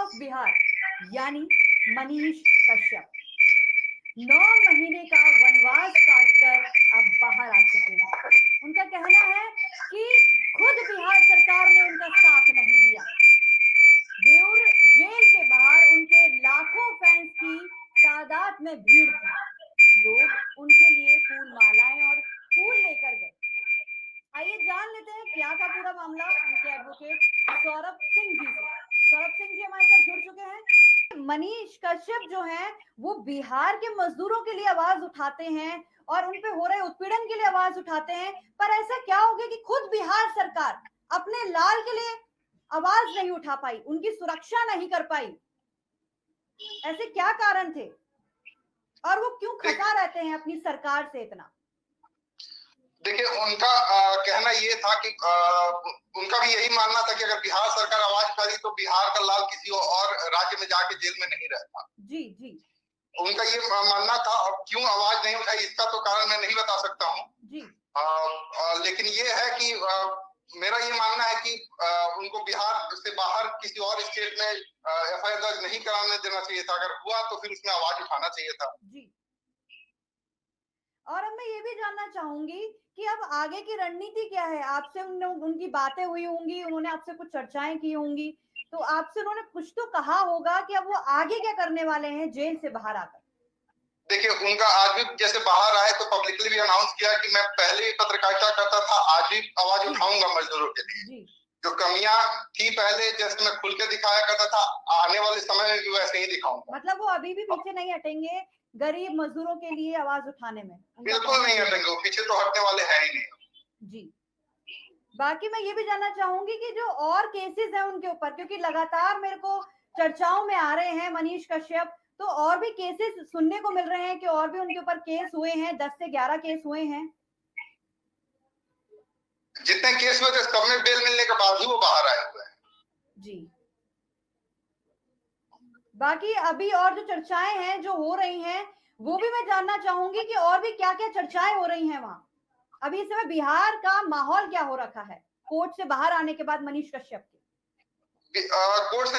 Of Bihar यानी मनीष कश्यप 9 महीने का वनवास काटकर अब बाहर आ चुके हैं। उनका कहना है कि खुद बिहार सरकार ने उनका साथ नहीं दिया। बेउर जेल के बाहर उनके लाखों फैंस की तादाद में भीड़ थी। लोग उनके लिए फूल मालाएं और फूल लेकर गए। आइए जान लेते हैं क्या था पूरा मामला उनके एडवोकेट सौरभ सिंह जी से। सौरभ सिंह जी हमारे साथ जुड़ चुके हैं। मनीष कश्यप जो है वो बिहार के मजदूरों के लिए आवाज उठाते हैं और उन पे हो रहे उत्पीड़न के लिए आवाज उठाते हैं, पर ऐसा क्या हो गया कि खुद बिहार सरकार अपने लाल के लिए आवाज नहीं उठा पाई, उनकी सुरक्षा नहीं कर पाई? ऐसे क्या कारण थे और वो क्यों खता रहते हैं अपनी सरकार से इतना? देखिए, उनका कहना ये था कि उनका भी यही मानना था कि अगर बिहार सरकार आवाज उठाती तो बिहार का लाल किसी और राज्य में जाके जेल में नहीं रहता। जी जी, उनका ये मानना था। अब क्यों आवाज नहीं उठाई इसका तो कारण मैं नहीं बता सकता हूँ जी। लेकिन ये है कि मेरा ये मानना है कि उनको बिहार से बाहर किसी और स्टेट में एफआईआर दर्ज नहीं कराने देना चाहिए था। अगर हुआ तो फिर उसमें आवाज उठाना चाहिए था। जी। और अब मैं ये भी जानना चाहूंगी कि अब आगे की रणनीति क्या है? आपसे उनकी बातें हुई होंगी, उन्होंने आपसे कुछ चर्चाएं की होंगी, तो आपसे उन्होंने कुछ तो कहा होगा कि अब वो आगे क्या करने वाले हैं जेल से बाहर आकर? देखिए, उनका आज भी जैसे बाहर आए तो पब्लिकली भी अनाउंस किया कि मैं पहले ही पत्रकारिता करता था, आज भी आवाज उठाऊंगा मजदूरों के लिए। जो कमियां थी पहले जैसे मैं खुल के दिखाया करता था, आने वाले समय में भी वैसे ही दिखाऊंगा। मतलब वो अभी भी पीछे नहीं हटेंगे गरीब मजदूरों के लिए आवाज उठाने में? बिल्कुल नहीं हटेंगे, वो पीछे तो हटने वाले हैं ही नहीं। जी। बाकी मैं ये भी जानना चाहूंगी कि जो और केसेस हैं उनके ऊपर, क्योंकि लगातार मेरे को चर्चाओं में आ रहे हैं मनीष कश्यप, तो और भी केसेस सुनने को मिल रहे हैं कि और भी उनके ऊपर केस हुए हैं, 10 से 11 केस हुए हैं। जितने केस हुए थे सब में बेल मिलने के बाद ही वो बाहर आए हुए हैं। जी। बाकी अभी और जो चर्चाएं हैं जो हो रही हैं, वो भी मैं जानना चाहूंगी कि और भी क्या क्या चर्चाएं हो रही हैं वहां। अभी इस समय बिहार का माहौल क्या हो रखा है कोर्ट से बाहर आने के बाद मनीष कश्यप के? कोर्ट से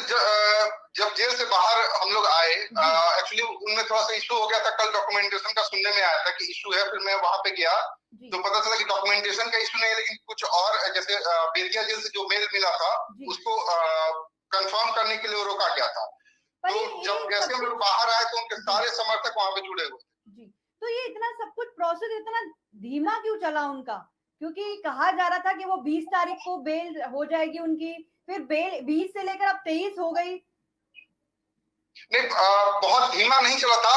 जब जेल से बाहर हम लोग आए, एक्चुअली उनमें थोड़ा सा इशू हो गया था। कल डॉक्यूमेंटेशन का सुनने में आया था कि इशू है, फिर मैं वहां पे गया तो पता चला कि डॉक्यूमेंटेशन का इशू नहीं है, लेकिन कुछ और जैसे बेतिया जेल से जो मेल मिला था उसको कंफर्म करने के लिए वो रोका गया था। तो जब जैसे हम लोग बाहर आए तो उनके सारे समर्थक वहां पे जुड़े हुए जी। तो ये इतना सब कुछ प्रोसेस इतना धीमा क्यों चला उनका? क्योंकि कहा जा रहा था कि वो 20 तारीख को बेल हो जाएगी उनकी, फिर बेल 20 से लेकर अब 23 हो गई। नहीं, बहुत धीमा नहीं चला था।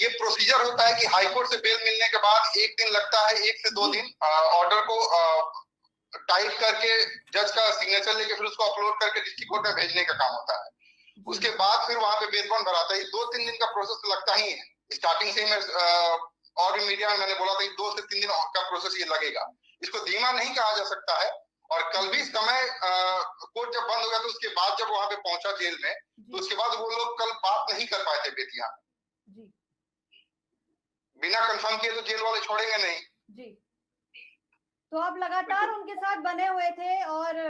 ये प्रोसीजर होता है कि हाईकोर्ट से बेल मिलने के बाद 1 दिन लगता है, 1 से 2 दिन ऑर्डर को टाइप करके जज का सिग्नेचर लेके फिर उसको अपलोड करके डिस्ट्रिक्ट कोर्ट में भेजने का काम होता है। उसके बाद फिर वहां पे बेल बॉन्ड भराता है। 2-3 दिन का प्रोसेस तो लगता ही है। स्टार्टिंग से ही मैं और भी मीडिया में मैंने बोला था कि 2 से 3 दिन का प्रोसेस ये लगेगा। इसको धीमा नहीं कहा जा सकता है। और कल भी समय कोर्ट जब बंद हो गया तो उसके बाद जब वहां पे पहुंचा जेल में, तो उसके बाद वो लोग कल बात नहीं कर पाए थे बेतिया में। बिना कंफर्म किए तो जेल वाले छोड़ेंगे नहीं। जी। तो आप लगातार उनके साथ बने हुए थे और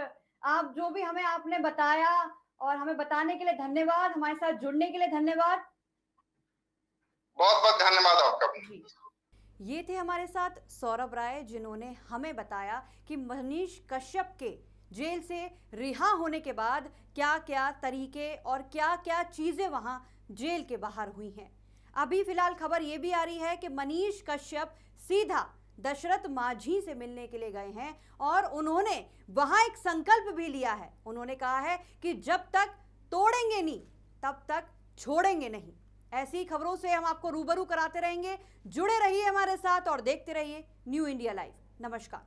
आप जो भी हमें आपने बताया और हमें बताने के लिए धन्यवाद, हमारे साथ जुड़ने के लिए धन्यवाद। बहुत बहुत धन्यवाद आपका भी। ये थे हमारे साथ सौरभ राय, जिन्होंने हमें बताया कि मनीष कश्यप के जेल से रिहा होने के बाद क्या क्या तरीके और क्या क्या चीजें वहां जेल के बाहर हुई हैं। अभी फिलहाल खबर ये भी आ रही है कि मनीष कश्यप सीधा दशरथ मांझी से मिलने के लिए गए हैं और उन्होंने वहां एक संकल्प भी लिया है। उन्होंने कहा है कि जब तक तोड़ेंगे नहीं तब तक छोड़ेंगे नहीं। ऐसी खबरों से हम आपको रूबरू कराते रहेंगे। जुड़े रहिए हमारे साथ और देखते रहिए न्यू इंडिया लाइव। नमस्कार।